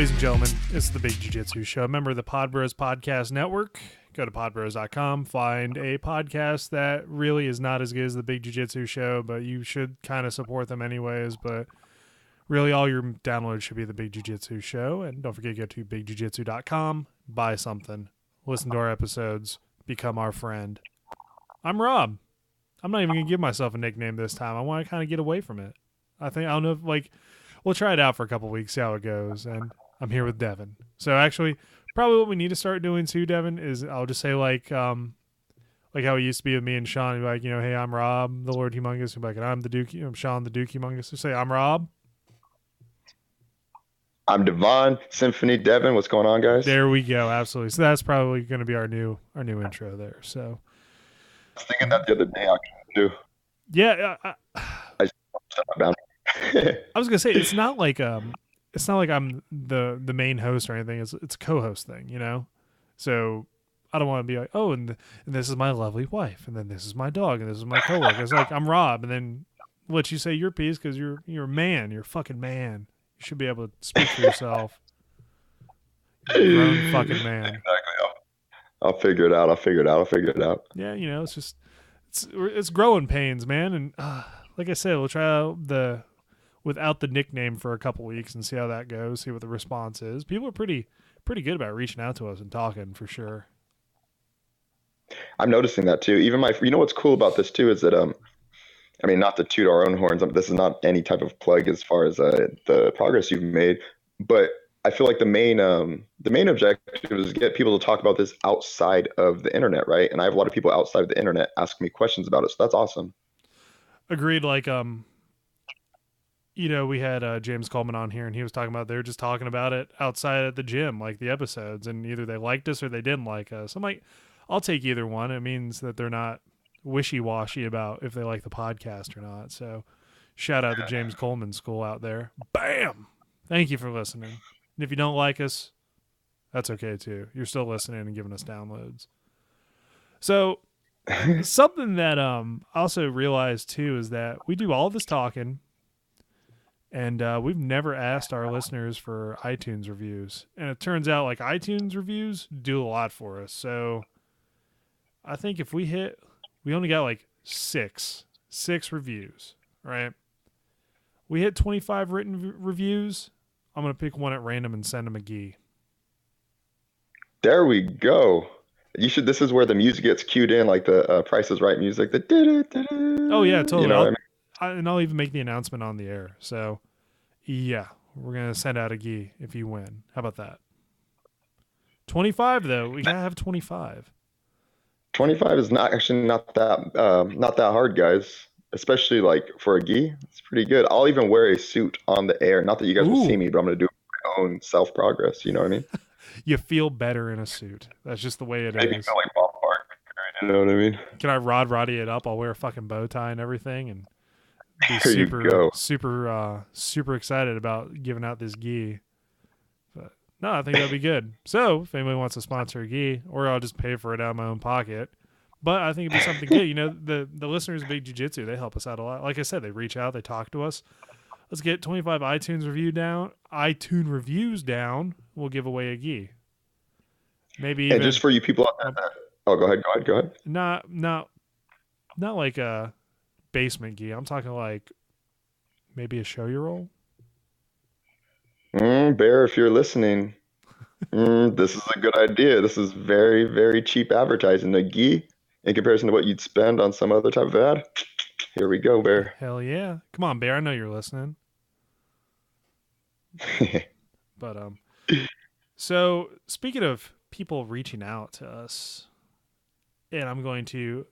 Ladies and gentlemen, it's the Big Jiu-Jitsu Show. Member of the Podbros Podcast Network. Go to podbros.com, find a podcast that really is not as good as the Big Jiu-Jitsu Show, but you should kind of support them anyways. But really all your downloads should be the Big Jiu-Jitsu Show. And don't forget to go to bigjujitsu.com, buy something, listen to our episodes, become our friend. I'm Rob. I'm not even going to give myself a nickname this time. I want to kind of get away from it. I don't know if, we'll try it out for a couple weeks, see how it goes. And I'm here with Devon. So actually, probably what we need to start doing too, Devon, is I'll just say like how it used to be with me and Sean. Be like, hey, I'm Rob, the Lord Humongous. Be like, and I'm Sean, the Duke Humongous. So say, I'm Rob. I'm Devon, Symphony, Devon. What's going on, guys? There we go. Absolutely. So that's probably going to be our new intro there. So I was thinking that the other day, actually, too. Yeah. I just shut down. I was gonna say it's not like I'm the main host or anything. It's a co-host thing, So I don't want to be like, oh, and this is my lovely wife, and then this is my dog, and this is my coworker. It's like I'm Rob, and then let you say your piece because you're a man. You're a fucking man. You should be able to speak for yourself. You're a grown fucking man. Exactly. I'll figure it out. Yeah, it's growing pains, man, and like I said, we'll try out without the nickname for a couple weeks and see how that goes, see what the response is. People are pretty good about reaching out to us and talking for sure. I'm noticing that too. Even what's cool about this too is that, not to toot our own horns. This is not any type of plug as far as the progress you've made, but I feel like the main objective is to get people to talk about this outside of the internet, right? And I have a lot of people outside of the internet asking me questions about it, so that's awesome. Agreed. We had James Coleman on here, and he was talking about they're just talking about it outside at the gym, like the episodes, and either they liked us or they didn't like us. I'm like, I'll take either one. It means that they're not wishy-washy about if they like the podcast or not. So shout out to James Coleman School out there. Bam! Thank you for listening. And if you don't like us, that's okay too. You're still listening and giving us downloads. So something that I also realized too is that we do all this talking, and we've never asked our listeners for iTunes reviews. And it turns out iTunes reviews do a lot for us. So I think if we only got six reviews, right? We hit 25 written reviews. I'm going to pick one at random and send them a gi. There we go. This is where the music gets cued in, like the Price is Right music. Oh yeah, totally. I'll even make the announcement on the air. So yeah, we're going to send out a gi if you win. How about that? 25 though. We got to have 25. 25 is not that hard, guys. Especially for a gi, it's pretty good. I'll even wear a suit on the air. Not that you guys will see me, but I'm going to do my own self-progress. You know what I mean? You feel better in a suit. That's just the way it Maybe is. feel like Bob Barker. You know what I mean? Can I Roddy it up? I'll wear a fucking bow tie and everything, and be super excited about giving out this gi. But no, I think that'd be good. So if anybody wants to sponsor a gi, or I'll just pay for it out of my own pocket. But I think it'd be something good. The listeners of Big Jiu-Jitsu, they help us out a lot. Like I said, they reach out, they talk to us. Let's get 25 iTunes reviews down. We'll give away a gi. Maybe even, and just for you people out there. Oh, go ahead. Not like a basement gi. I'm talking maybe a show your roll. Bear, if you're listening, this is a good idea. This is very, very cheap advertising. A gi in comparison to what you'd spend on some other type of ad. Here we go, Bear. Hell yeah. Come on, Bear. I know you're listening. But so speaking of people reaching out to us, and I'm going to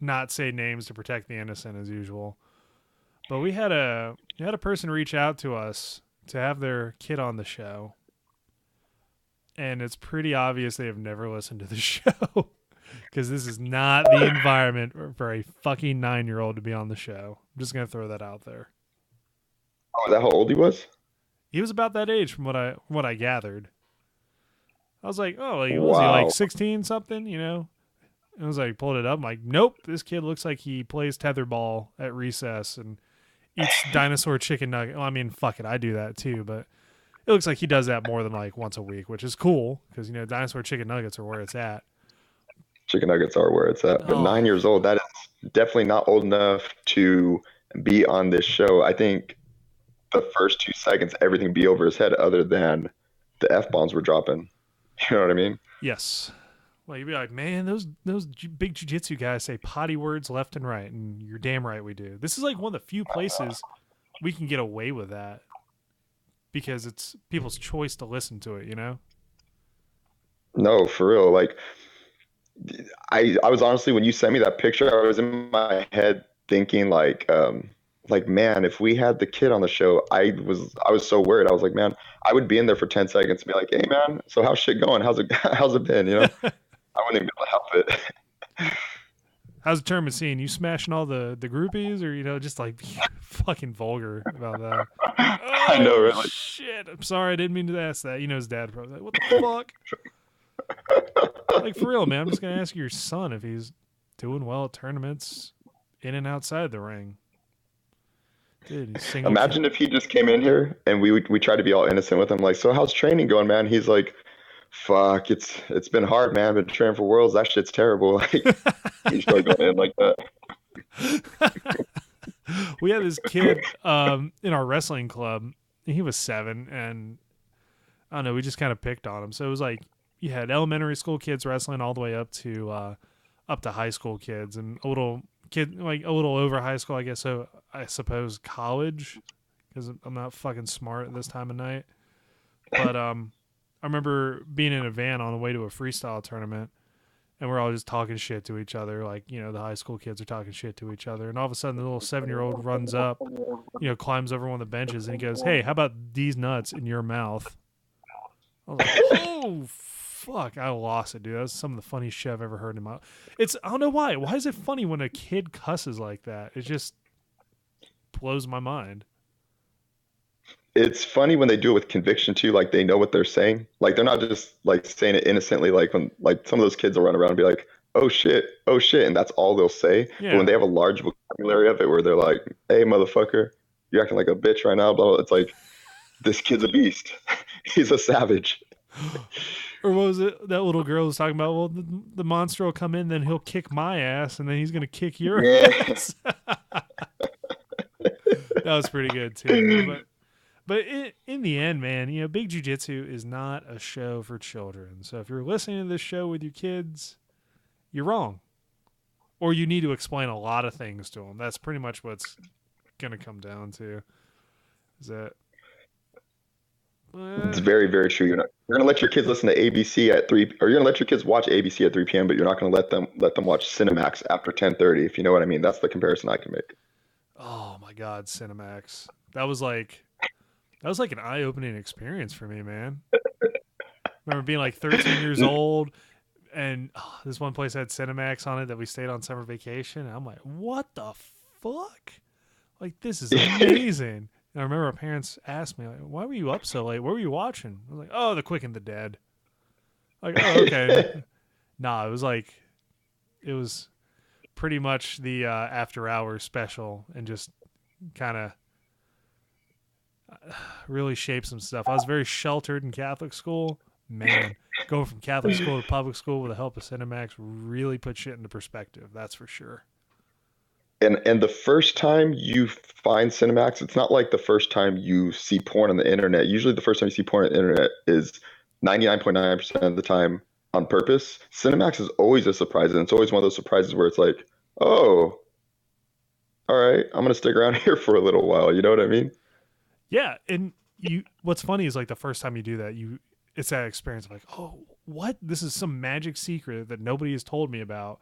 not say names to protect the innocent as usual, but we had a person reach out to us to have their kid on the show, and it's pretty obvious they have never listened to the show. Because this is not the environment for a fucking 9-year-old to be on the show. I'm just going to throw that out there. Oh, is that how old he was? He was about that age from what I gathered. I was like, oh, was Wow. he 16 something, And I was pulled it up. I'm like, nope, this kid looks like he plays tetherball at recess and eats dinosaur chicken nugget. Well, I mean, fuck it, I do that too, but it looks like he does that more than like once a week, which is cool because dinosaur chicken nuggets are where it's at. Chicken nuggets are where it's at. But Oh, 9 years old, that is definitely not old enough to be on this show. I think the first 2 seconds, everything be over his head other than the F bombs were dropping. You know what I mean? yes. Well, you'd be like, man, those big jujitsu guys say potty words left and right, and you're damn right we do. This is like one of the few places we can get away with that because it's people's choice to listen to it. No, for real. Like I was honestly when you sent me that picture, I was in my head thinking like man, if we had the kid on the show, I was so worried. I was like, man, I would be in there for 10 seconds and be like, hey man, so how's shit going? How's it been? I wouldn't even be able to help it. How's the tournament scene? You smashing all the groupies, or just like fucking vulgar about that? I know, Oh right? Like, shit! I'm sorry, I didn't mean to ask that. His dad probably like, what the fuck? Like for real, man. I'm just gonna ask your son if he's doing well at tournaments, in and outside the ring. Dude, he's single. imagine if he just came in here and we tried to be all innocent with him, like, so how's training going, man? He's like, fuck, it's been hard, man. I've been training for Worlds. That shit's terrible. Like he started going in like that. We had this kid in our wrestling club. He was 7, and I don't know. We just kind of picked on him. So it was like you had elementary school kids wrestling all the way up to high school kids, and a little kid like a little over high school, I guess. So I suppose college, because I'm not fucking smart at this time of night. But I remember being in a van on the way to a freestyle tournament, and we're all just talking shit to each other. Like, the high school kids are talking shit to each other. And all of a sudden, the little 7-year-old runs up, climbs over one of the benches, and he goes, hey, how about these nuts in your mouth? I was like, oh, fuck. I lost it, dude. That's some of the funniest shit I've ever heard in my life. I don't know why. Why is it funny when a kid cusses like that? It just blows my mind. It's funny when they do it with conviction too, like they know what they're saying. Like they're not just like saying it innocently, like when like some of those kids will run around and be like, oh shit, and that's all they'll say. But when Yeah. they have a large vocabulary of it where they're like, hey motherfucker, you're acting like a bitch right now, blah blah, it's like this kid's a beast. He's a savage. Or what was it that little girl was talking about? Well, the monster will come in, then he'll kick my ass, and then he's going to kick your Yeah. ass. That was pretty good, too. But in the end, man, Big Jiu Jitsu is not a show for children. So if you're listening to this show with your kids, you're wrong. Or you need to explain a lot of things to them. That's pretty much what's going to come down to. Is that. It's very, very true. You're gonna let your kids listen to ABC at 3, or you're gonna let your kids watch ABC at 3 p.m., but you're not gonna let them watch Cinemax after 10:30, if you know what I mean. That's the comparison I can make. Oh, my God, Cinemax. That was like an eye-opening experience for me, man. I remember being like 13 years old, and this one place had Cinemax on it that we stayed on summer vacation, and I'm like, what the fuck? Like, this is amazing. And I remember our parents asked me, like, why were you up so late? What were you watching? I was like, oh, The Quick and the Dead. Like, oh, okay. Nah, it was pretty much the after-hours special, and just kind of really shaped some stuff. I was very sheltered in Catholic school. Man, going from Catholic school to public school with the help of Cinemax really put shit into perspective. That's for sure. And the first time you find Cinemax, it's not like the first time you see porn on the internet. Usually the first time you see porn on the internet is 99.9% of the time on purpose. Cinemax is always a surprise, and it's always one of those surprises where it's like, oh, all right, I'm gonna stick around here for a little while. You know what I mean? Yeah, and what's funny is like the first time you do that, it's that experience of like, oh, what? This is some magic secret that nobody has told me about.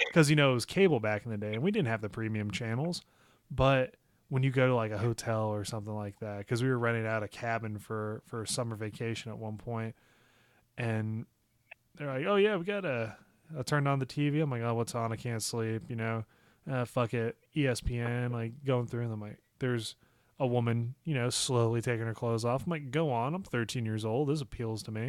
Because it was cable back in the day, and we didn't have the premium channels. But when you go to like a hotel or something like that, because we were renting out a cabin for a summer vacation at one point, and they're like, "Oh yeah, we got I turned on the TV. I'm like, "Oh, what's on? I can't sleep." Fuck it, ESPN. Like going through, and I'm like, "There's a woman, slowly taking her clothes off." I'm like, "Go on. I'm 13 years old. This appeals to me."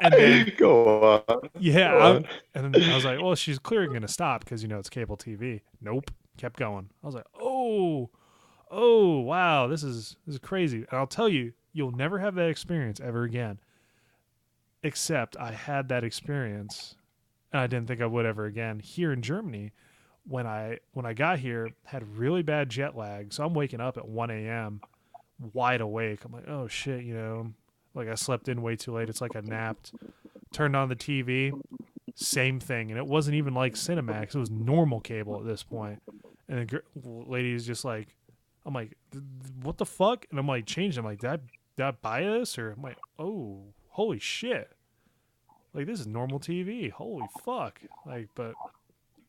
And then Go on. yeah, Go on. and then I was like, well, she's clearly going to stop because, it's cable TV. Nope. Kept going. I was like, oh, wow, this is crazy. And I'll tell you, you'll never have that experience ever again. Except I had that experience, and I didn't think I would ever again here in Germany. When I got here, had really bad jet lag, so I'm waking up at 1 a.m. wide awake. I'm like, oh shit, like I slept in way too late. It's like I napped. Turned on the TV, same thing, and it wasn't even like Cinemax. It was normal cable at this point. And the lady is just like, I'm like, what the fuck? And I'm like, changed. I'm like, did I buy this? Or I'm like, oh, holy shit. Like, this is normal TV. Holy fuck. Like, but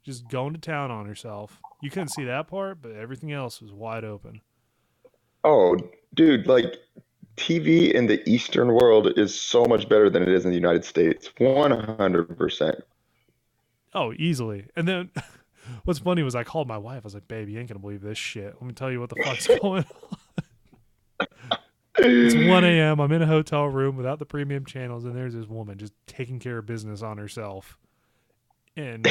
just going to town on herself. You couldn't see that part, but everything else was wide open. Oh, dude, like TV in the Eastern world is so much better than it is in the United States. 100%. Oh, easily. And then what's funny was I called my wife. I was like, babe, you ain't going to believe this shit. Let me tell you what the fuck's going on. It's 1 a.m. I'm in a hotel room without the premium channels, and there's this woman just taking care of business on herself. And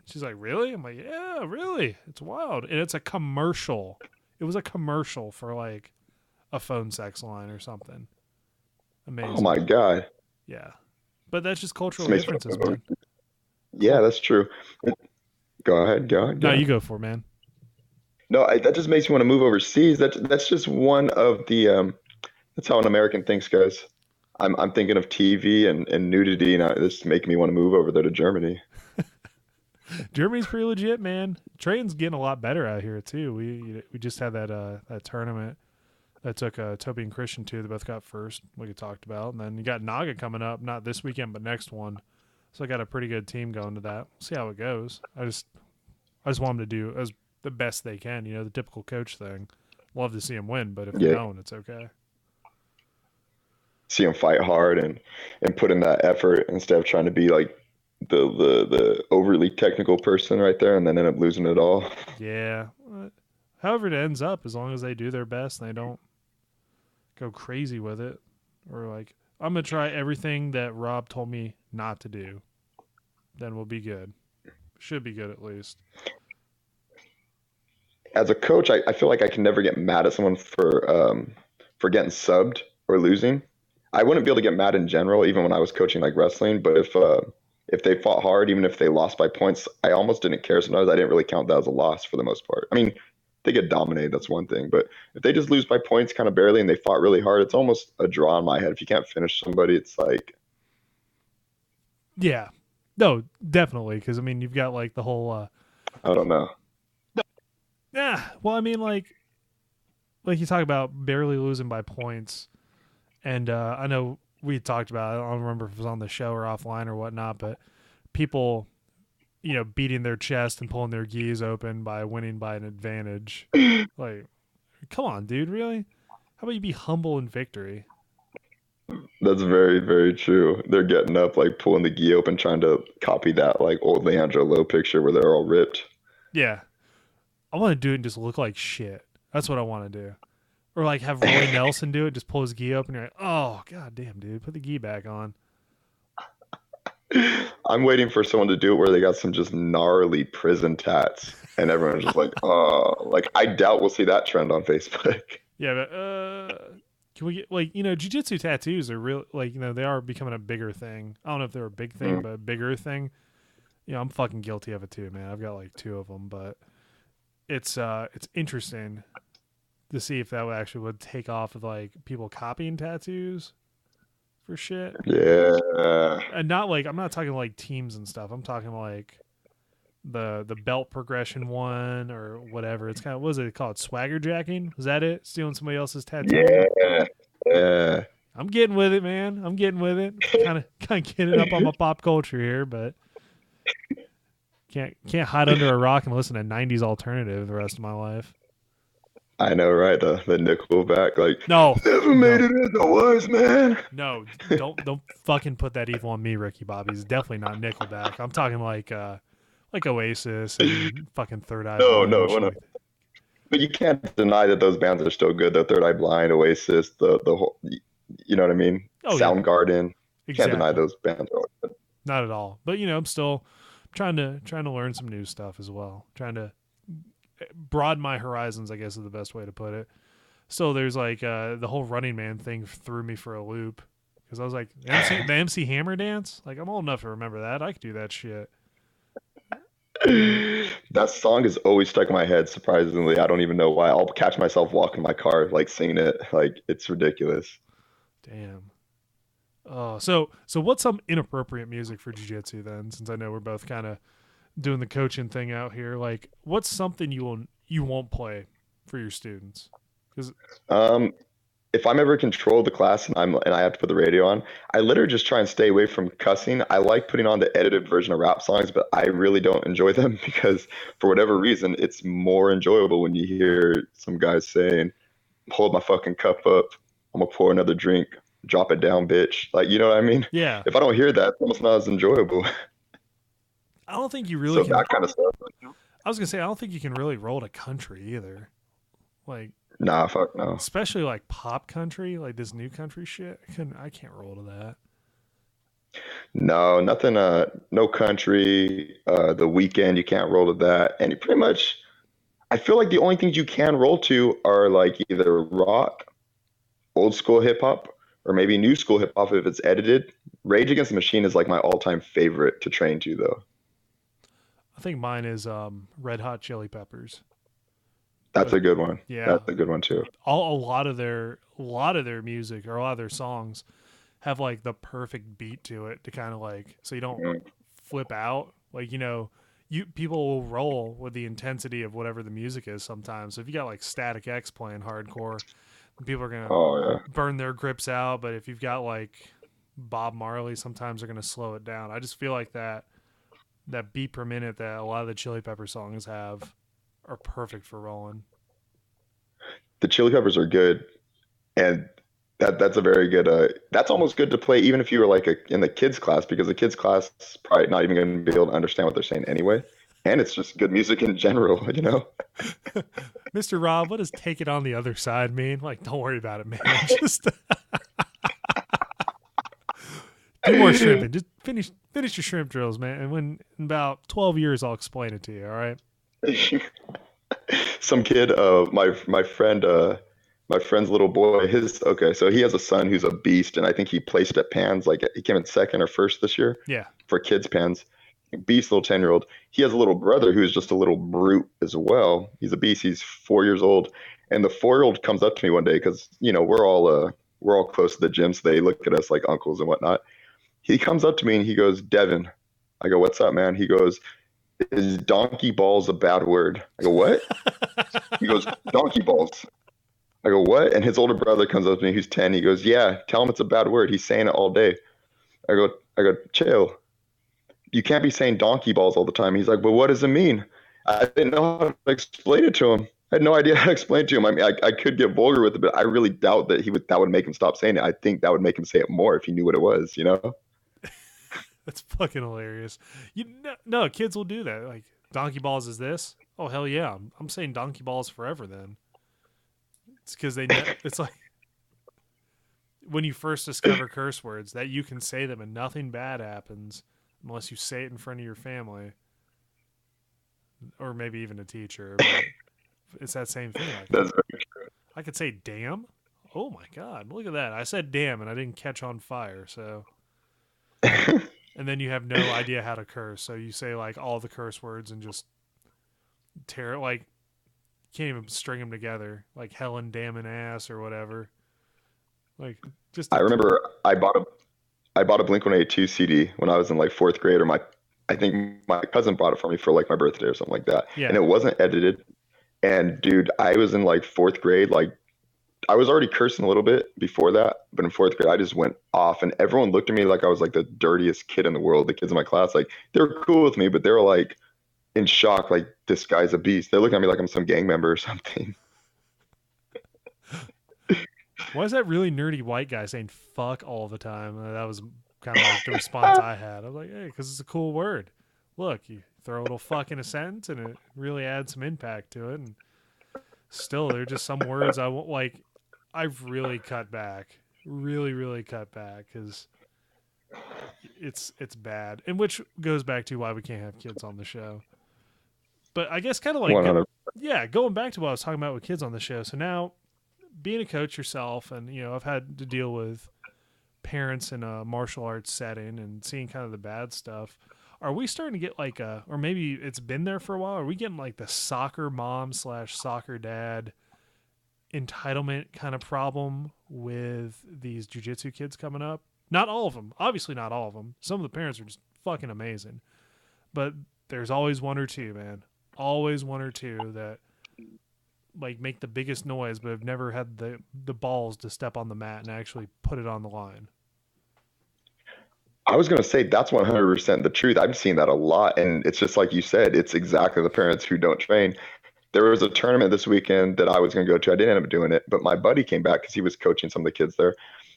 she's like, really? I'm like, yeah, really. It's wild. And it's a commercial. It was a commercial for like a phone sex line or something. Oh Amazing. my God. Yeah. But that's just cultural This makes me differences, man. Yeah, that's true. Go ahead, go ahead, go No, ahead. you go for it, man. No, that just makes me want to move overseas. That's just one of the that's how an American thinks, guys. I'm thinking of TV and nudity, and this making me want to move over there to Germany. Germany's pretty legit, man. Train's getting a lot better out here too. We just had that tournament that took Toby and Christian too. They both got first, like we talked about, and then you got Naga coming up, not this weekend but next one. So I got a pretty good team going to that. We'll see how it goes. I just want them to do as the best they can. The typical coach thing. Love to see them win, but if they Yeah, don't, it's okay. see them fight hard and put in that effort instead of trying to be like the overly technical person right there and then end up losing it all. Yeah. However it ends up, as long as they do their best and they don't go crazy with it, or like I'm gonna try everything that Rob told me not to do, then we'll be good. Should be good at least. As a coach, I feel like I can never get mad at someone for getting subbed or losing. I wouldn't be able to get mad in general, even when I was coaching like wrestling. But if they fought hard, even if they lost by points, I almost didn't care. Sometimes I didn't really count that as a loss for the most part. I mean, they get dominated, that's one thing. But if they just lose by points kind of barely and they fought really hard, it's almost a draw in my head. If you can't finish somebody, it's like, Yeah. No, definitely, because I mean you've got like the whole. I don't know. Yeah. Well, I mean like you talk about barely losing by points, and I know we talked about it. I don't remember if it was on the show or offline or whatnot, but people, beating their chest and pulling their gis open by winning by an advantage. Like, come on, dude, really? How about you be humble in victory? That's very, very true. They're getting up, like pulling the gi open, trying to copy that like old Leandro Low picture where they're all ripped. Yeah, I want to do it and just look like shit. That's what I want to do. Or like have Roy Nelson do it, just pull his gi open. And you're like, oh god damn, dude, put the gi back on. I'm waiting for someone to do it where they got some just gnarly prison tats, and everyone's just like, oh, like I doubt we'll see that trend on Facebook. Yeah, but can we get like jujitsu tattoos are real, like they are becoming a bigger thing. I don't know if they're a big thing, Mm. but a bigger thing. I'm fucking guilty of it too, man. I've got like two of them, but it's interesting to see if that would take off with like people copying tattoos for shit. Yeah, And not like I'm not talking like teams and stuff. I'm talking like the belt progression one or whatever. It's kind of, what is it called? Swagger jacking? Is that it? Stealing somebody else's tattoo? yeah, yeah. I'm getting with it, man. I'm getting with it. Kind of getting up on my pop culture here, but can't hide under a rock and listen to 90s alternative the rest of my life. I know, right? The Nickelback, like No, never made no, it as a wise man. no. Don't fucking put that evil on me, Ricky Bobby. It's definitely not Nickelback. I'm talking like Oasis and fucking Third Eye No, Blind no, and shit no. like that. But you can't deny that those bands are still good. The Third Eye Blind, Oasis, the whole, you know what I mean? Oh yeah, Soundgarden. Can't deny exactly. those bands are all good. Not at all. But I'm still trying to learn some new stuff as well. Trying to broaden my horizons, I guess is the best way to put it. still, there's like the whole Running Man thing threw me for a loop because I was like, the MC Hammer dance. Like I'm old enough to remember that. I could do that shit. Like, That song is always stuck in my head, surprisingly. I don't even know why. I'll catch myself walking my car, like singing it. Like it's ridiculous. damn. Oh, so what's some inappropriate music for jiu-jitsu then? Since I know we're both kind of doing the coaching thing out here, like what's something you won't play for your students? Because Um, if I'm ever control the class and I have to put the radio on, I literally just try and stay away from cussing. I like putting on the edited version of rap songs, but I really don't enjoy them because for whatever reason, it's more enjoyable when you hear some guys saying, "Hold my fucking cup up. I'm gonna pour another drink. Drop it down, bitch." Like, you know what I mean? yeah, If I don't hear that, it's almost not as enjoyable. I don't think you really So can. that kind of stuff. I was gonna say I don't think you can really roll to country either. Like Nah, fuck no. especially like pop country, like this new country shit. I can't roll to that. No, nothing. No country. The weekend, you can't roll to that. And you pretty much, I feel like the only things you can roll to are like either rock, old school hip hop, or maybe new school hip hop if it's edited. Rage Against the Machine is like my all-time favorite to train to, though. I think mine is Red Hot Chili Peppers. That's But a good one. yeah, That's a good one too. all a lot of their music or a lot of their songs have like the perfect beat to it to kind of like so you don't Mhm. flip out. Like you people will roll with the intensity of whatever the music is sometimes. So if you got like Static X playing hardcore, people are gonna Oh yeah. burn their grips out. But if you've got like Bob Marley, sometimes they're gonna slow it down. I just feel like that beat per minute that a lot of the Chili Pepper songs have are perfect for rolling. The Chili Peppers are good, and that's a very good. That's almost good to play even if you were like in the kids class because the kids class is probably not even going to be able to understand what they're saying anyway. And it's just good music in general, you know. Mr. Rob, what does take it on the other side mean? Like, don't worry about it, man. Just do more shrimping. Just finish your shrimp drills, man. And when in about 12 years, I'll explain it to you. All right. Some kid, my friend's little boy, his okay, so he has a son who's a beast, and I think he placed at Pans, like he came in second or first this year Yeah. for kids Pans. Beast little 10-year-old. He has a little brother who's just a little brute as well. He's a beast. He's 4 years old, and the 4-year-old comes up to me one day because we're all close to the gym, so they look at us like uncles and whatnot. He comes up to me and he goes, "Devin." I go, "What's up, man?" He goes, "Is donkey balls a bad word?" I go, "What?" He goes, "Donkey balls." I go, "What?" And his older brother comes up to me, who's 10. He goes, "Yeah, tell him it's a bad word. He's saying it all day." I go, "Chill. You can't be saying donkey balls all the time." He's like, "But what does it mean?" I didn't know how to explain it to him. I had no idea how to explain it to him. I mean, I could get vulgar with it, but I really doubt that would make him stop saying it. I think that would make him say it more if he knew what it was, you know? That's fucking hilarious. No, kids will do that. Like, donkey balls is this? Oh, hell yeah. I'm saying donkey balls forever then. It's because they know. It's like when you first discover curse words that you can say them and nothing bad happens unless you say it in front of your family or maybe even a teacher. But it's that same thing. Like, That's I could say damn. Oh my God. Look at that. I said damn and I didn't catch on fire. So, and then you have no idea how to curse. So you say like all the curse words and just tear it. Like, can't even string them together. Like Helen damn an ass or whatever. Like, just I a, remember I bought a Blink-182 CD when I was in like fourth grade, or I think my cousin bought it for me for like my birthday or something like that. And yeah. it wasn't edited. And dude, I was in like fourth grade. Like I was already cursing a little bit before that, but in fourth grade, I just went off, and everyone looked at me like I was like the dirtiest kid in the world. The kids in my class, like they were cool with me, but they were like in shock, like this guy's a beast. They look at me like I'm some gang member or something. Why is that really nerdy white guy saying fuck all the time? That was kind of like the response I had. I was like, hey, because it's a cool word. Look, you throw a little fuck in a sentence and it really adds some impact to it. And still, there are just some words I won't like. I've really cut back, really cut back because it's bad. And which goes back to why we can't have kids on the show. But I guess kind of like, 100. yeah, going back to what I was talking about with kids on the show. So now being a coach yourself, and I've had to deal with parents in a martial arts setting and seeing kind of the bad stuff. Are we starting to get like or maybe it's been there for a while? Are we getting like the soccer mom slash soccer dad entitlement kind of problem with these jujitsu kids coming up? Not all of them, obviously not all of them. Some of the parents are just fucking amazing, but there's always one or two, man. Always one or two that like make the biggest noise, but have never had the balls to step on the mat and actually put it on the line. I was going to say that's 100% the truth. I've seen that a lot. And it's just like you said, it's exactly the parents who don't train. There was a tournament this weekend that I was going to go to. I didn't end up doing it, but my buddy came back because he was coaching some of the kids there.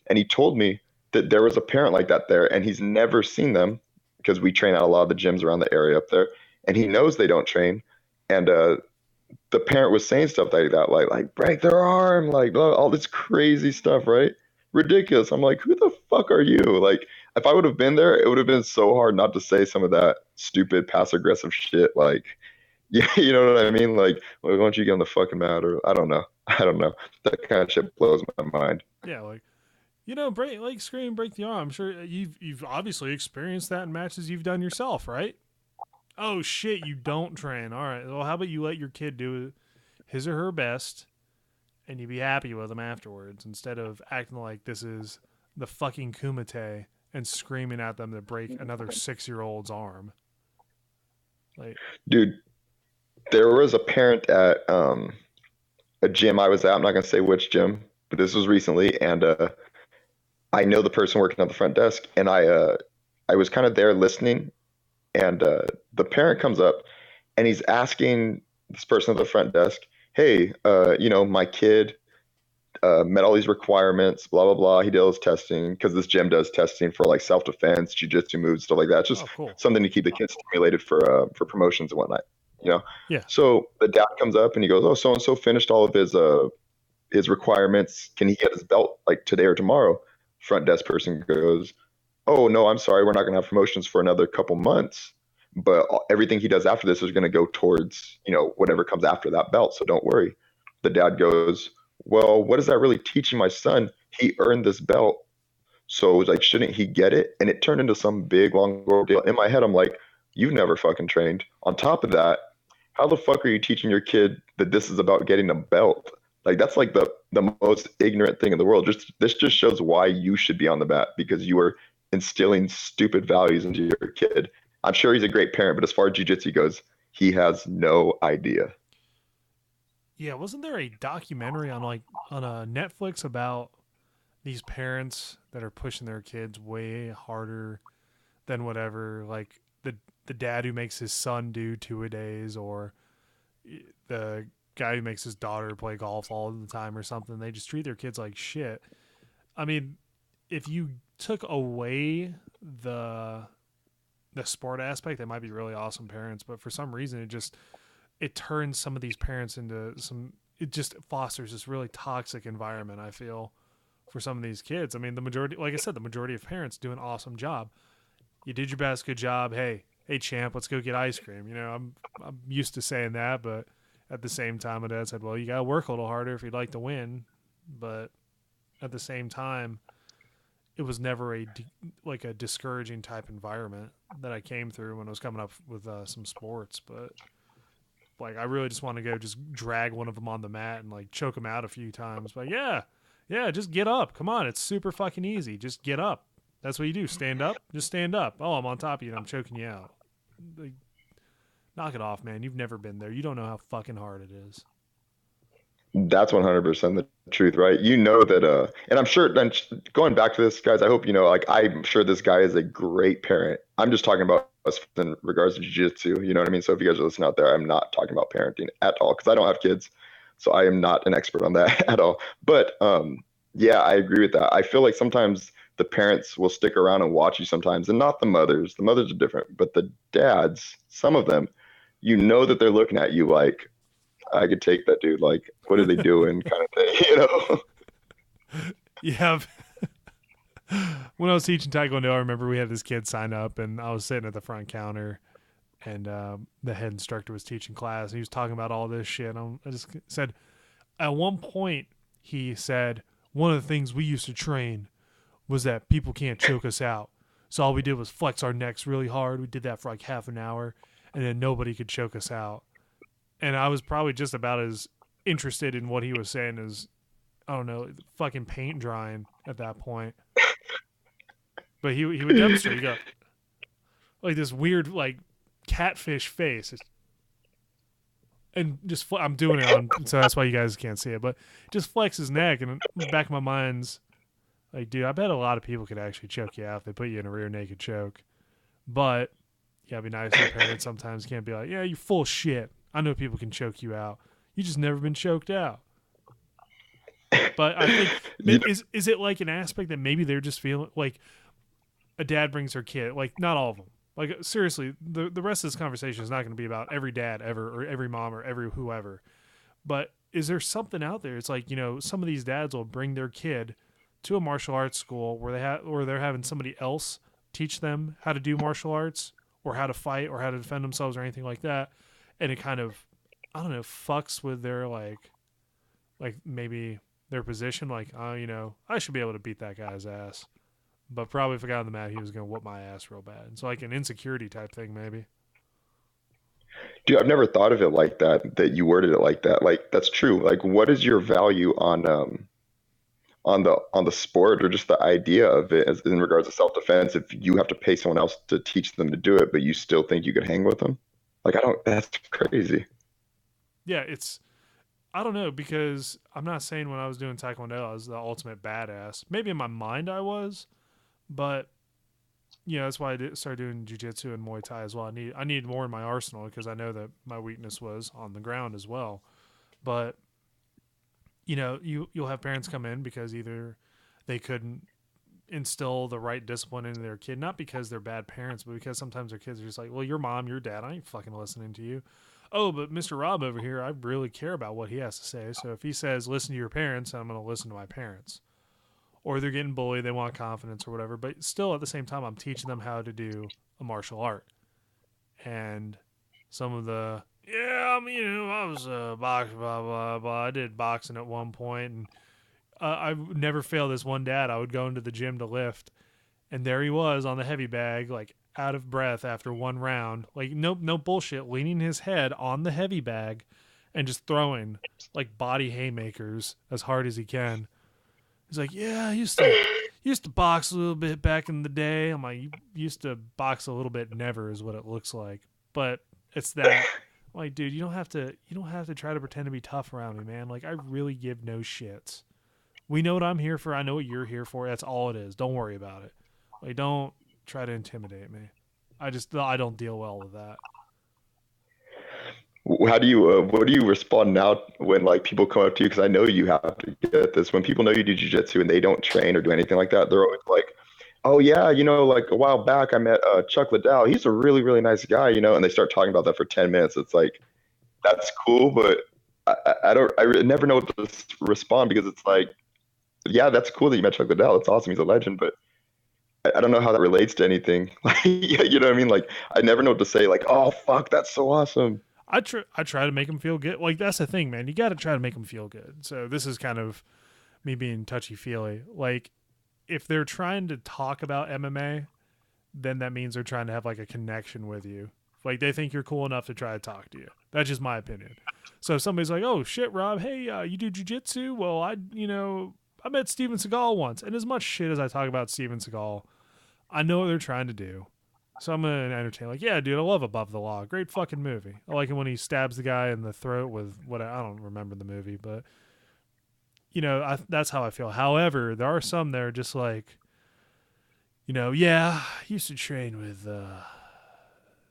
And he told me that there was a parent like that there, and he's never seen them because we train at a lot of the gyms around the area up there. And he knows they don't train. And the parent was saying stuff like that, like break their arm, like blah, all this crazy stuff, right? Ridiculous. I'm like, who the fuck are you? Like, if I would have been there, it would have been so hard not to say some of that stupid passive aggressive shit. Like, yeah, you know what I mean? Like, well, why don't you get on the fucking mat? Or I don't know. I don't know. That kind of shit blows my mind. Yeah, like break like scream, break the arm. I'm sure you've obviously experienced that in matches you've done yourself, right? Oh shit, you don't train. All right. Well, how about you let your kid do his or her best, and you be happy with them afterwards, instead of acting like this is the fucking kumite and screaming at them to break another 6-year-old's arm. Like, Dude, there was a parent at a gym I was at. I'm not gonna say which gym, but this was recently, and I know the person working at the front desk, and I was kind of there listening, and the parent comes up and he's asking this person at the front desk, "Hey, my kid met all these requirements, blah blah blah. He did all his testing because this gym does testing for like self defense, jujitsu moves, stuff like that. It's just oh, cool. something to keep the kids stimulated for promotions and whatnot, you know." Yeah. So the dad comes up and he goes, "Oh, so and so finished all of his requirements. Can he get his belt like today or tomorrow?" Front desk person goes, "Oh no, I'm sorry, we're not going to have promotions for another couple months. But everything he does after this is going to go towards whatever comes after that belt. So don't worry." The dad goes, "Well, what is that really teaching my son? He earned this belt, so like, shouldn't he get it?" And it turned into some big long ordeal. In my head, I'm like, "You've never fucking trained. On top of that, how the fuck are you teaching your kid that this is about getting a belt? Like that's like the most ignorant thing in the world. Just this just shows why you should be on the mat because you are instilling stupid values into your kid. I'm sure he's a great parent, but as far as jujitsu goes, he has no idea." Yeah, wasn't there a documentary on a Netflix about these parents that are pushing their kids way harder than whatever, like the dad who makes his son do two-a-days, or the guy who makes his daughter play golf all the time or something. They just treat their kids like shit. I mean, if you took away the sport aspect, they might be really awesome parents, but for some reason it turns some of these parents into it just fosters this really toxic environment, I feel, for some of these kids. I mean, the majority, like I said, the majority of parents do an awesome job. You did your best, good job. Hey champ, let's go get ice cream. I'm used to saying that, but at the same time, my dad said, well, you got to work a little harder if you'd like to win. But at the same time, it was never like a discouraging type environment that I came through when I was coming up with some sports. But like, I really just want to go just drag one of them on the mat and like choke them out a few times. But yeah, just get up. Come on, it's super fucking easy. Just get up. That's what you do. Stand up. Just stand up. Oh, I'm on top of you and I'm choking you out. Like, knock it off, man. You've never been there. You don't know how fucking hard it is. That's 100% the truth, right? You know that, and I'm sure, and going back to this, guys, I hope like, I'm sure this guy is a great parent. I'm just talking about us in regards to jiu-jitsu, you know what I mean? So if you guys are listening out there, I'm not talking about parenting at all because I don't have kids. So I am not an expert on that at all. But yeah, I agree with that. I feel like sometimes the parents will stick around and watch you sometimes, and not the mothers. The mothers are different, but the dads, some of them, that they're looking at you like, I could take that dude. Like, what are they doing? Kind of thing, Yeah. When I was teaching Taekwondo, I remember we had this kid sign up, and I was sitting at the front counter, and the head instructor was teaching class. And he was talking about all this shit. And I just said, at one point, he said, one of the things we used to train was that people can't choke us out. So all we did was flex our necks really hard. We did that for like half an hour, and then nobody could choke us out. And I was probably just about as interested in what he was saying as, I don't know, fucking paint drying at that point. But he would demonstrate. He got like this weird like catfish face, and just I'm doing it on, so that's why you guys can't see it. But just flex his neck, and in the back of my mind's like, dude, I bet a lot of people could actually choke you out if they put you in a rear naked choke. But you gotta be nice to your parents. Sometimes you can't be like, yeah, you full of shit. I know people can choke you out. You just never been choked out. But I think is it like an aspect that maybe they're just feeling like a dad brings her kid, like not all of them. Like seriously, the rest of this conversation is not going to be about every dad ever or every mom or every whoever. But is there something out there? It's like, you know, some of these dads will bring their kid to a martial arts school where they're having somebody else teach them how to do martial arts or how to fight or how to defend themselves or anything like that, and it kind of, I don't know, fucks with their like maybe their position, like, oh, you know, I should be able to beat that guy's ass. But probably if I got on the mat, he was going to whoop my ass real bad. It's like an insecurity type thing, maybe. Dude, I've never thought of it like that, that you worded it like that. Like that's true. Like what is your value on the sport or just the idea of it as in regards to self-defense if you have to pay someone else to teach them to do it, but you still think you could hang with them? Like I don't that's crazy. Yeah, I don't know, because I'm not saying when I was doing Taekwondo I was the ultimate badass. Maybe in my mind I was, but you know, that's why started doing jiu-jitsu and Muay Thai as well. I need more in my arsenal because I know that my weakness was on the ground as well. But you know, you'll have parents come in because either they couldn't instill the right discipline into their kid, not because they're bad parents, but because sometimes their kids are just like, well, your mom, your dad, I ain't fucking listening to you. Oh, but Mr. Rob over here, I really care about what he has to say. So if he says, listen to your parents, I'm going to listen to my parents. Or they're getting bullied, they want confidence or whatever. But still, at the same time, I'm teaching them how to do a martial art. And some of the, yeah, I mean, you know, I was a boxer, blah, blah, blah. I did boxing at one point, and I never failed this one dad. I would go into the gym to lift, and there he was on the heavy bag, like out of breath after one round, like no bullshit, leaning his head on the heavy bag and just throwing like body haymakers as hard as he can. He's like, yeah, I used to box a little bit back in the day. I'm like, you used to box a little bit, never is what it looks like. But it's that, I'm like, dude, you don't have to try to pretend to be tough around me, man. Like, I really give no shits. We know what I'm here for. I know what you're here for. That's all it is. Don't worry about it. Like, don't try to intimidate me. I don't deal well with that. How do you what do you respond now when like people come up to you? Because I know you have to get this. When people know you do jujitsu and they don't train or do anything like that, they're always like, "Oh yeah, you know, like a while back I met Chuck Liddell. He's a really really nice guy, you know." And they start talking about that for 10 minutes. It's like that's cool, but I don't never know what to respond because it's like, yeah, that's cool that you met Chuck Liddell. It's awesome. He's a legend, but I don't know how that relates to anything. Like, yeah, you know what I mean? Like, I never know what to say. Like, oh fuck, that's so awesome. I try to make them feel good. Like, that's the thing, man. You got to try to make them feel good. So this is kind of me being touchy feely. Like, if they're trying to talk about MMA, then that means they're trying to have like a connection with you. Like, they think you're cool enough to try to talk to you. That's just my opinion. So if somebody's like, "Oh shit, Rob, hey, you do jujitsu? Well, I met Steven Seagal once." And as much shit as I talk about Steven Seagal, I know what they're trying to do. So I'm going to entertain. Like, yeah, dude, I love Above the Law. Great fucking movie. I like it when he stabs the guy in the throat with what I don't remember the movie, but you know, that's how I feel. However, there are some that are just like, you know, yeah, I used to train with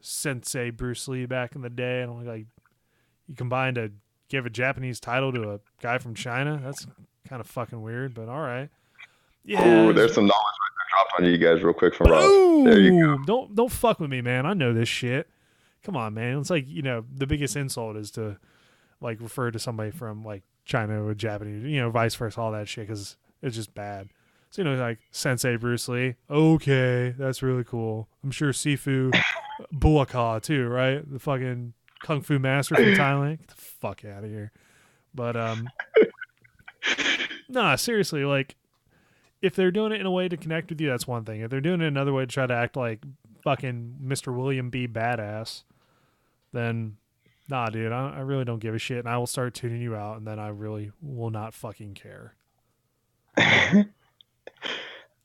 Sensei Bruce Lee back in the day, and I'm like, you combine to give a Japanese title to a guy from China. That's kind of fucking weird, but all right. Yeah, Oh, there's some knowledge dropped on you guys real quick from Rob. There you boom. Don't fuck with me, man. I know this shit. Come on, man. It's like, you know, the biggest insult is to like refer to somebody from like China or Japanese, you know, vice versa, all that shit, because it's just bad. So, you know, like Sensei Bruce Lee. Okay, that's really cool. I'm sure Sifu Buakaw too, right? The fucking kung fu master from Thailand. Get the fuck out of here. But Nah, seriously, like if they're doing it in a way to connect with you, that's one thing. If they're doing it another way to try to act like fucking Mr. William B. Badass, then nah, dude, I really don't give a shit, and I will start tuning you out, and then I really will not fucking care. I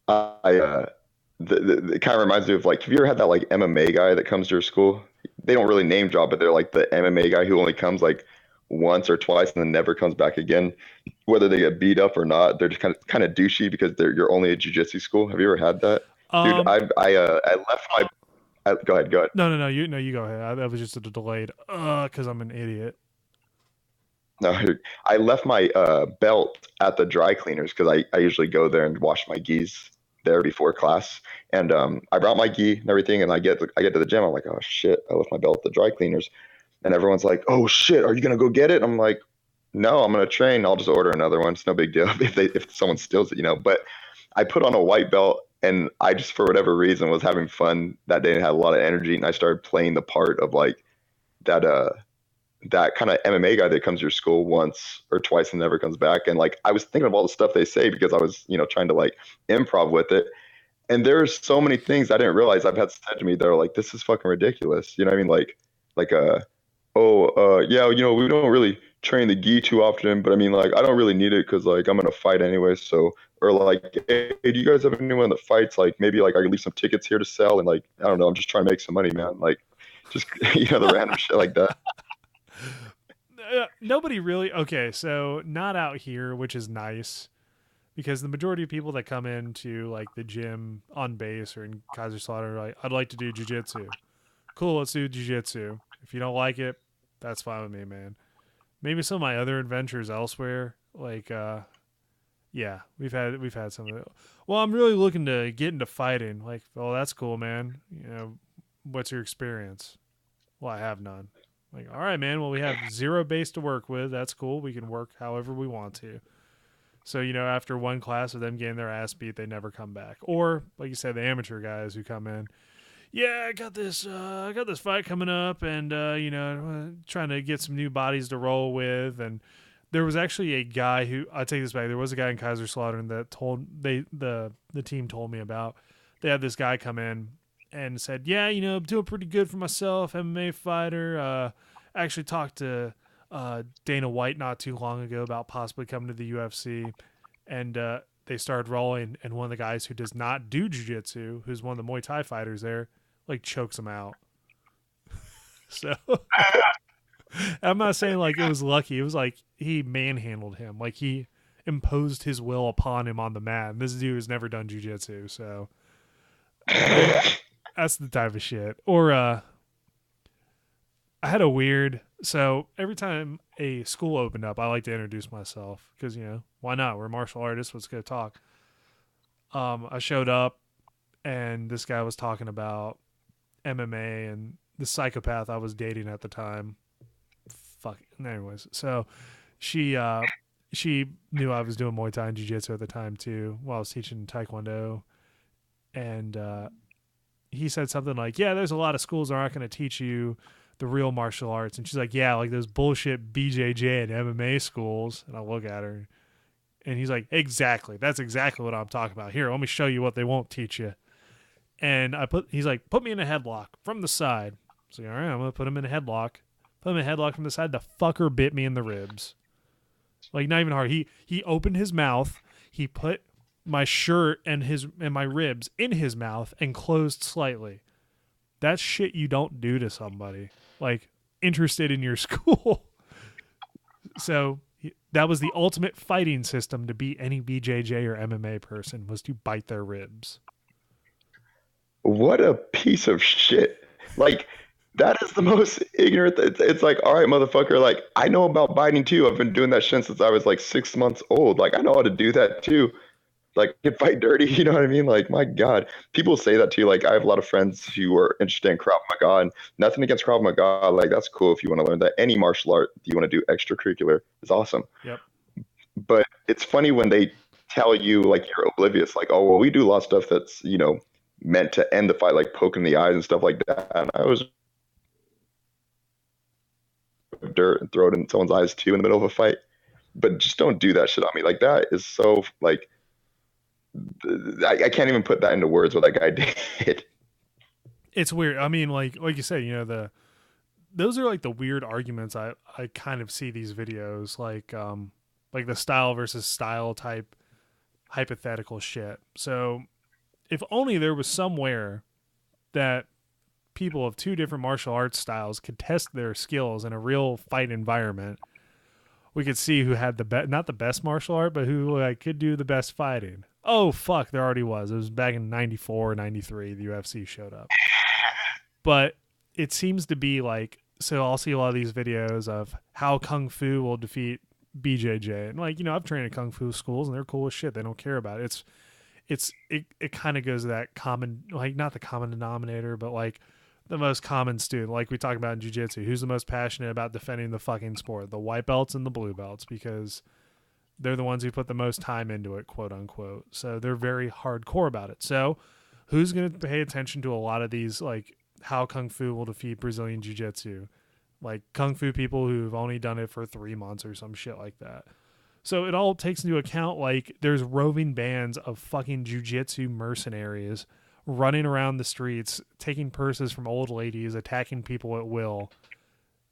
it kind of reminds me of like, have you ever had that like MMA guy that comes to your school? They don't really name drop, but they're like the MMA guy who only comes like once or twice and then never comes back again. Whether they get beat up or not, they're just kind of douchey because you're only a jiu-jitsu school. Have you ever had that? Dude, Um, I left my go ahead, go ahead. no, no, no, you go ahead. That was just a delayed. Because I'm an idiot. No, I left my belt at the dry cleaners because I usually go there and wash my gis there before class. And I brought my gi and everything, and I get to the gym. I'm like, oh shit, I left my belt at the dry cleaners. And everyone's like, oh shit, are you gonna go get it? I'm like, no, I'm gonna train. I'll just order another one. It's no big deal if someone steals it, you know. But I put on a white belt, and I just for whatever reason was having fun that day and had a lot of energy, and I started playing the part of like that that kind of MMA guy that comes to your school once or twice and never comes back. And like I was thinking of all the stuff they say because I was, trying to like improv with it. And there's so many things I didn't realize I've had said to me that are like, this is fucking ridiculous. You know what I mean? Like oh yeah, we don't really train the gi too often, but I mean like I don't really need it because like I'm gonna fight anyway. So or like, hey, do you guys have anyone that fights? Like maybe like I could leave some tickets here to sell and like I don't know, I'm just trying to make some money, man. Like just the random shit like that. Nobody really. Okay, so not out here, which is nice because the majority of people that come into like the gym on base or in Kaiserslautern are like, I'd like to do jujitsu. Cool, let's do jujitsu. If you don't like it, that's fine with me, man. Maybe some of my other adventures elsewhere, like yeah, we've had some of it. Well, I'm really looking to get into fighting. Like, oh, that's cool, man. What's your experience? Well, I have none. Like, all right, man. Well, we have zero base to work with. That's cool. We can work however we want to. So, after one class of them getting their ass beat, they never come back. Or, like you said, the amateur guys who come in. Yeah, I got this fight coming up, and trying to get some new bodies to roll with. And there was actually a guy who I take this back. There was a guy in Kaiserslautern that the team told me about. They had this guy come in and said, yeah, I'm doing pretty good for myself, MMA fighter. Actually talked to Dana White not too long ago about possibly coming to the UFC. And they started rolling, and one of the guys who does not do jiu-jitsu, who's one of the Muay Thai fighters there, like chokes him out. So I'm not saying like it was lucky. It was like he manhandled him. Like he imposed his will upon him on the mat. And this dude has never done jiu-jitsu, so that's the type of shit. Or I had a weird. So every time a school opened up, I like to introduce myself because why not? We're martial artists. Let's go talk. I showed up, and this guy was talking about MMA and the psychopath I was dating at the time. Fuck. Anyways, so she knew I was doing Muay Thai and Jiu Jitsu at the time too, while I was teaching Taekwondo, and he said something like, yeah, there's a lot of schools that aren't going to teach you the real martial arts. And she's like, yeah, like those bullshit BJJ and MMA schools. And I look at her, and he's like, exactly. That's exactly what I'm talking about. Here, let me show you what they won't teach you. And he's like, put me in a headlock from the side. So, all right, I'm going to put him in a headlock. Put him in a headlock from the side. The fucker bit me in the ribs. Like, not even hard. He opened his mouth. He put my shirt and my ribs in his mouth and closed slightly. That's shit you don't do to somebody like interested in your school. So that was the ultimate fighting system to beat any BJJ or MMA person, was to bite their ribs. What a piece of shit. Like that is the most ignorant. It's like, all right, motherfucker. Like I know about biting too. I've been doing that shit since I was like 6 months old. Like I know how to do that too. Like get fight dirty, you know what I mean? Like my God, people say that too. Like I have a lot of friends who are interested in Krav Maga, and nothing against Krav Maga. Like that's cool if you want to learn that. Any martial art you want to do extracurricular is awesome. Yep. But it's funny when they tell you like you're oblivious. Like, oh well, we do a lot of stuff that's meant to end the fight, like poking the eyes and stuff like that. And I was dirt and throw it in someone's eyes too in the middle of a fight. but just don't do that shit on me. Like that is so like I can't even put that into words what that guy did. It's weird. I mean, like you said, those are like the weird arguments I kind of see these videos like the style versus style type hypothetical shit. So if only there was somewhere that people of two different martial arts styles could test their skills in a real fight environment, we could see who had the best, not the best martial art, but who like could do the best fighting. Oh fuck, there already was. It was back in 94, 93 the UFC showed up. But it seems to be like, so I'll see a lot of these videos of how kung fu will defeat BJJ. And like, I've trained at kung fu schools and they're cool as shit. They don't care about it. It kind of goes to that common, like not the common denominator, but like the most common student, like we talk about in jiu-jitsu, who's the most passionate about defending the fucking sport, the white belts and the blue belts, because they're the ones who put the most time into it, quote unquote. So they're very hardcore about it. So who's going to pay attention to a lot of these, like how kung fu will defeat Brazilian jiu-jitsu, like kung fu people who've only done it for 3 months or some shit like that. So it all takes into account like there's roving bands of fucking jiu-jitsu mercenaries running around the streets, taking purses from old ladies, attacking people at will.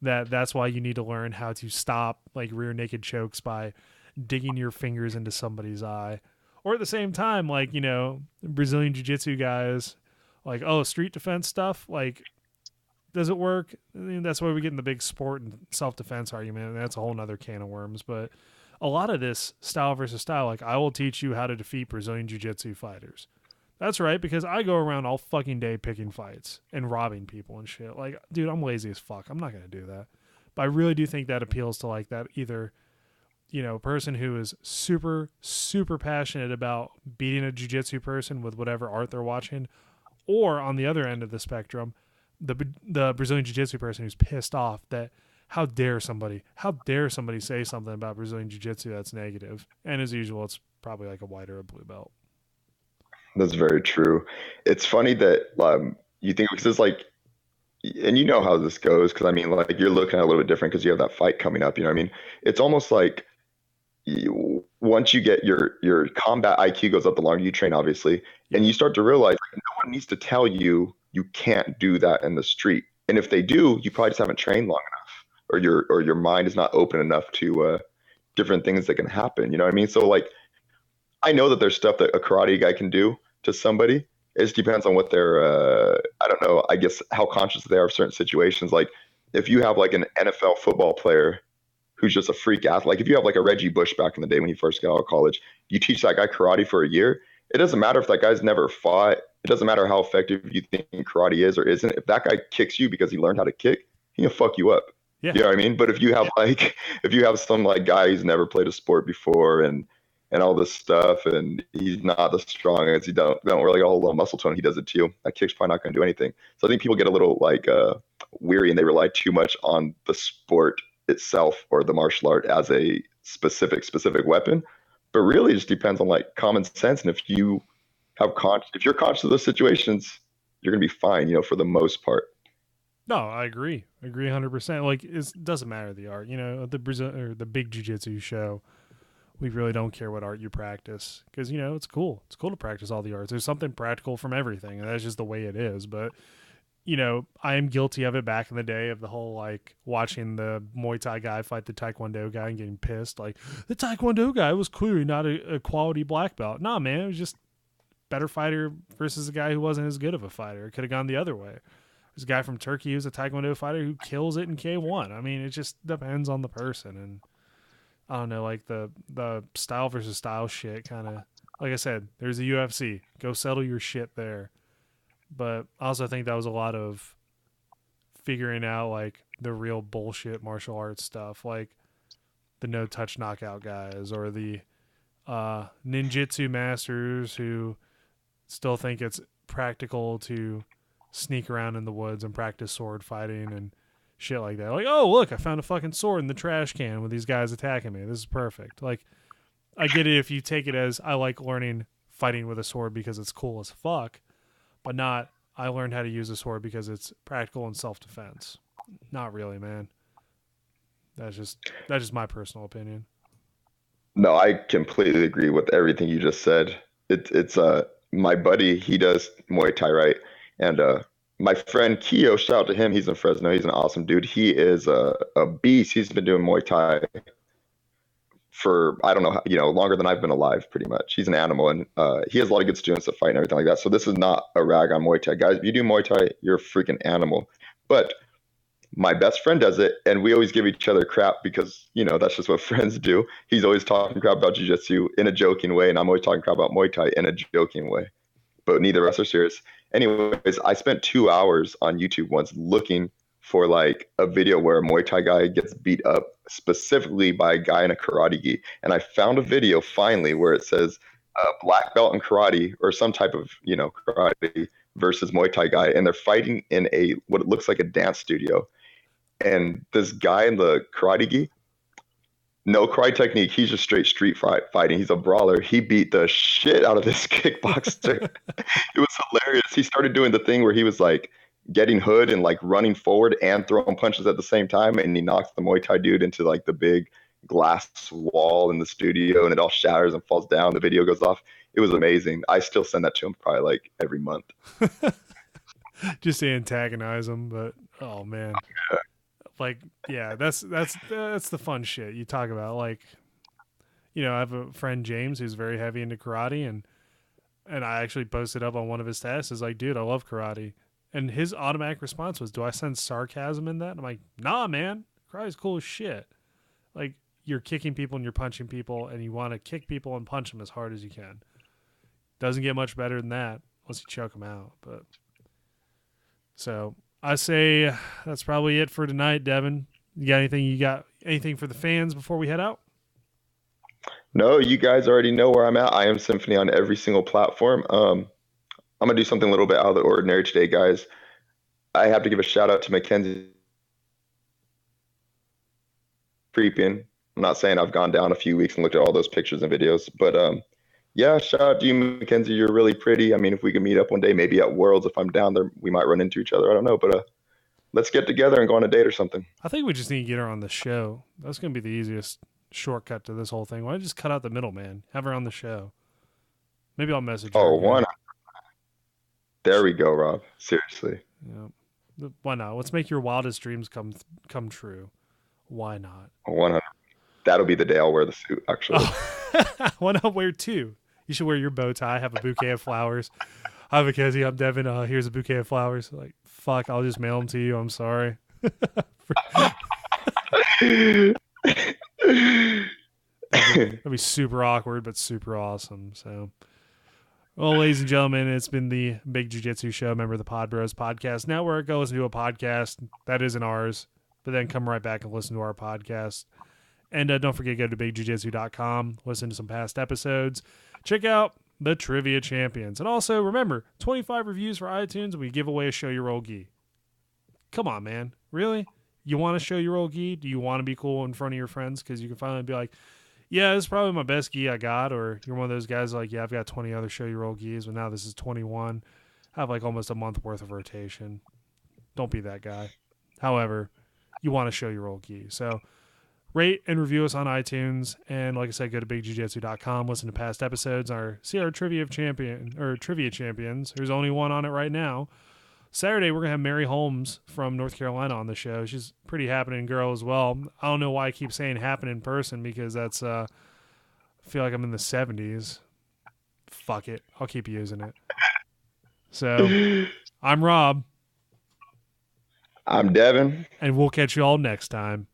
That's why you need to learn how to stop like rear naked chokes by digging your fingers into somebody's eye. Or at the same time, like, Brazilian jiu-jitsu guys, like, oh, street defense stuff, like, does it work? I mean, that's why we get in the big sport and self-defense argument, and that's a whole nother can of worms. But a lot of this style versus style, like, I will teach you how to defeat Brazilian jiu-jitsu fighters. That's right, because I go around all fucking day picking fights and robbing people and shit. Like, dude, I'm lazy as fuck. I'm not going to do that. But I really do think that appeals to, like, that either, person who is super, super passionate about beating a jiu-jitsu person with whatever art they're watching, or on the other end of the spectrum, the Brazilian jiu-jitsu person who's pissed off that how dare somebody say something about Brazilian jiu-jitsu that's negative. And as usual, it's probably like a white or a blue belt. That's very true. It's funny that you think because it's like, and you know how this goes because I mean, like you're looking at it a little bit different because you have that fight coming up. You know what I mean? It's almost like once you get your combat IQ goes up the longer you train, obviously, Yeah. and you start to realize like, no one needs to tell you you can't do that in the street. And if they do, you probably just haven't trained long enough, or your mind is not open enough to different things that can happen. You know what I mean? So like I know that there's stuff that a karate guy can do to somebody. It just depends on what they're, I don't know, I guess how conscious they are of certain situations. Like if you have like an NFL football player who's just a freak athlete, like if you have like a Reggie Bush back in the day when he first got out of college, you teach that guy karate for a year. It doesn't matter if that guy's never fought. It doesn't matter how effective you think karate is or isn't. If that guy kicks you because he learned how to kick, he can fuck you up. Yeah. You know what I mean? But if you have like, if you have some like guy who's never played a sport before and all this stuff, and he's not the strongest. He don't really got a whole lot of muscle tone. He does it to you. That kick's probably not going to do anything. So I think people get a little like weary and they rely too much on the sport itself or the martial art as a specific weapon. But really, it just depends on like common sense. And if you're conscious of those situations, you're going to be fine. You know, for the most part. No, I agree. I agree 100%. Like it doesn't matter the art. The Brazil or the big jiu-jitsu show, we really don't care what art you practice because it's cool. It's cool to practice all the arts. There's something practical from everything, and that's just the way it is. But I am guilty of it back in the day of the whole like watching the Muay Thai guy fight the Taekwondo guy and getting pissed. Like the Taekwondo guy was clearly not a quality black belt. Nah, man, it was just better fighter versus a guy who wasn't as good of a fighter. It could have gone the other way. There's a guy from Turkey who's a Taekwondo fighter who kills it in K1. I mean, it just depends on the person, and I don't know, like the style versus style shit kind of, like I said, there's the UFC. Go settle your shit there. But I also think that was a lot of figuring out like the real bullshit martial arts stuff, like the no touch knockout guys or the ninjutsu masters who still think it's practical to sneak around in the woods and practice sword fighting and shit like that. Like, oh, look, I found a fucking sword in the trash can with these guys attacking me. This is perfect. Like, I get it if you take it as I like learning fighting with a sword because it's cool as fuck, but not I learned how to use a sword because it's practical and self-defense. Not really, man. That's just my personal opinion. No, I completely agree with everything you just said. It's my buddy, he does Muay Thai, right? And my friend Keo, shout out to him. He's in Fresno. He's an awesome dude. He is a beast. He's been doing Muay Thai for I don't know, longer than I've been alive, pretty much. He's an animal, and he has a lot of good students that fight and everything like that. So this is not a rag on Muay Thai, guys. If you do Muay Thai, you're a freaking animal. But my best friend does it, and we always give each other crap because that's just what friends do. He's always talking crap about jiu-jitsu in a joking way, and I'm always talking crap about Muay Thai in a joking way, but neither of us are serious. Anyways, I spent 2 hours on YouTube once looking for like a video where a Muay Thai guy gets beat up specifically by a guy in a karate gi, and I found a video finally where it says black belt in karate or some type of karate versus Muay Thai guy, and they're fighting in a what looks like a dance studio, and this guy in the karate gi, no karate technique. He's just straight street fighting. He's a brawler. He beat the shit out of this kickboxer. It was hilarious. He started doing the thing where he was like getting hood and like running forward and throwing punches at the same time. And he knocks the Muay Thai dude into like the big glass wall in the studio, and it all shatters and falls down. The video goes off. It was amazing. I still send that to him probably like every month. Just to antagonize him, but oh man. Like, yeah, that's the fun shit you talk about. Like, I have a friend James who's very heavy into karate, and I actually posted up on one of his tests is like, dude, I love karate, and his automatic response was, "Do I sense sarcasm in that?" And I'm like, "Nah, man, karate's cool as shit. Like, you're kicking people and you're punching people, and you want to kick people and punch them as hard as you can. Doesn't get much better than that unless you choke them out." But so I say that's probably it for tonight, Devon. You got anything for the fans before we head out? No, you guys already know where I'm at. I am Symphony on every single platform. I'm gonna do something a little bit out of the ordinary today, guys. I have to give a shout out to Mackenzie Creeping. I'm not saying I've gone down a few weeks and looked at all those pictures and videos, but yeah, shout out to you, Mackenzie. You're really pretty. I mean, if we could meet up one day, maybe at Worlds, if I'm down there, we might run into each other. I don't know, but let's get together and go on a date or something. I think we just need to get her on the show. That's going to be the easiest shortcut to this whole thing. Why don't you just cut out the middleman? Have her on the show. Maybe I'll message her. Oh, one. There we go, Rob. Seriously. Yeah. Why not? Let's make your wildest dreams come true. Why not? 100. That'll be the day I'll wear the suit, actually. Oh. Why not wear two? You should wear your bow tie, have a bouquet of flowers. Hi, Mackenzie. I'm Devon. Here's a bouquet of flowers. Like, fuck, I'll just mail them to you. I'm sorry. That'd be super awkward, but super awesome. So, well, ladies and gentlemen, it's been the Big Jiu-Jitsu Show, member of the Pod Bros Podcast Network. Go listen to a podcast that isn't ours, but then come right back and listen to our podcast. And don't forget, go to bigjujitsu.com, listen to some past episodes, check out the Trivia Champions. And also, remember, 25 reviews for iTunes, and we give away a Show Your Old Gi. Come on, man. Really? You want to show your old gi? Do you want to be cool in front of your friends? Because you can finally be like, yeah, this is probably my best gi I got. Or you're one of those guys like, yeah, I've got 20 other show your old gis, but now this is 21. I have like almost a month worth of rotation. Don't be that guy. However, you want to show your old gi. So rate and review us on iTunes. And like I said, go to bigjujitsu.com, listen to past episodes, see our Trivia Champions. There's only one on it right now. Saturday, we're going to have Mary Holmes from North Carolina on the show. She's a pretty happening girl as well. I don't know why I keep saying happen in person because that's, I feel like I'm in the 70s. Fuck it. I'll keep using it. So, I'm Rob. I'm Devon. And we'll catch you all next time.